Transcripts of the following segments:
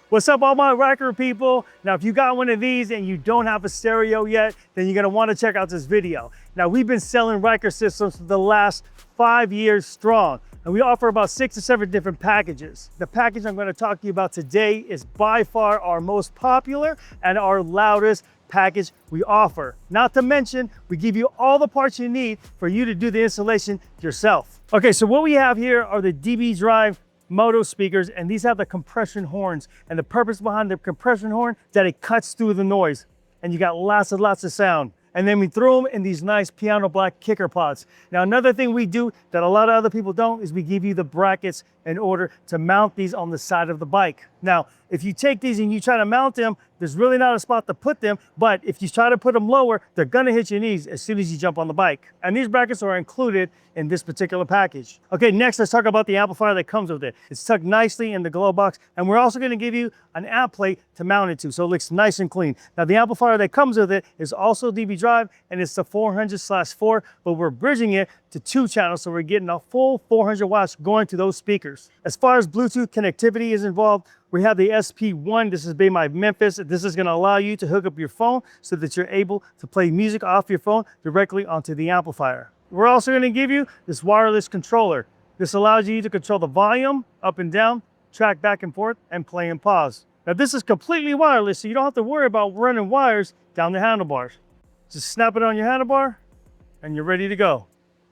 What's up, all my Ryker people? Now, if you got one of these and you don't have a stereo yet, then you're gonna wanna check out this video. Now, we've been selling Ryker systems for the last 5 years strong, and we offer about 6 to 7 different packages. The package I'm gonna talk to you about today is by far our most popular and our loudest package we offer. Not to mention, we give you all the parts you need for you to do the installation yourself. Okay, so what we have here are the DB Drive Moto speakers, and these have the compression horns. And the purpose behind the compression horn is that it cuts through the noise and you got lots of sound. And then we throw them in these nice piano black kicker pods. Now, another thing we do that a lot of other people don't is we give you the brackets in order to mount these on the side of the bike. Now, if you take these and you try to mount them, there's really not a spot to put them, but if you try to put them lower, they're gonna hit your knees as soon as you jump on the bike. And these brackets are included in this particular package. Okay, next let's talk about the amplifier that comes with it. It's tucked nicely in the glove box, and we're also gonna give you an amp plate to mount it to, so it looks nice and clean. Now, the amplifier that comes with it is also DB Drive, and it's the 400/4, but we're bridging it to 2 channels, so we're getting a full 400 watts going to those speakers. As far as Bluetooth connectivity is involved, we have the SP1. This is made by Memphis. This is gonna allow you to hook up your phone so that you're able to play music off your phone directly onto the amplifier. We're also gonna give you this wireless controller. This allows you to control the volume up and down, track back and forth, and play and pause. Now, this is completely wireless, so you don't have to worry about running wires down the handlebars. Just snap it on your handlebar and you're ready to go.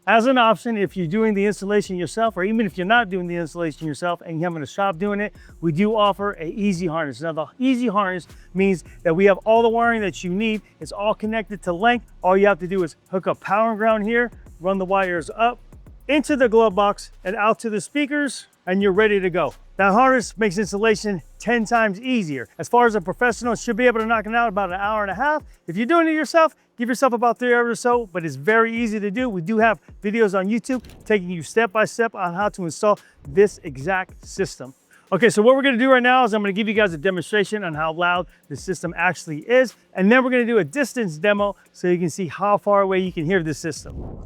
As an option, if you're doing the installation yourself, or even if you're not doing the installation yourself and you're having a shop doing it, we do offer an easy harness. Now, the easy harness means that we have all the wiring that you need. It's all connected to length. All you have to do is hook up power and ground here, run the wires up into the glove box and out to the speakers, and you're ready to go. That harness makes installation 10 times easier. As far as a professional, should be able to knock it out about an hour and a half. If you're doing it yourself, give yourself about 3 hours or so, but it's very easy to do. We do have videos on YouTube taking you step by step on how to install this exact system. Okay, so what we're gonna do right now is I'm gonna give you guys a demonstration on how loud the system actually is, and then we're gonna do a distance demo so you can see how far away you can hear this system.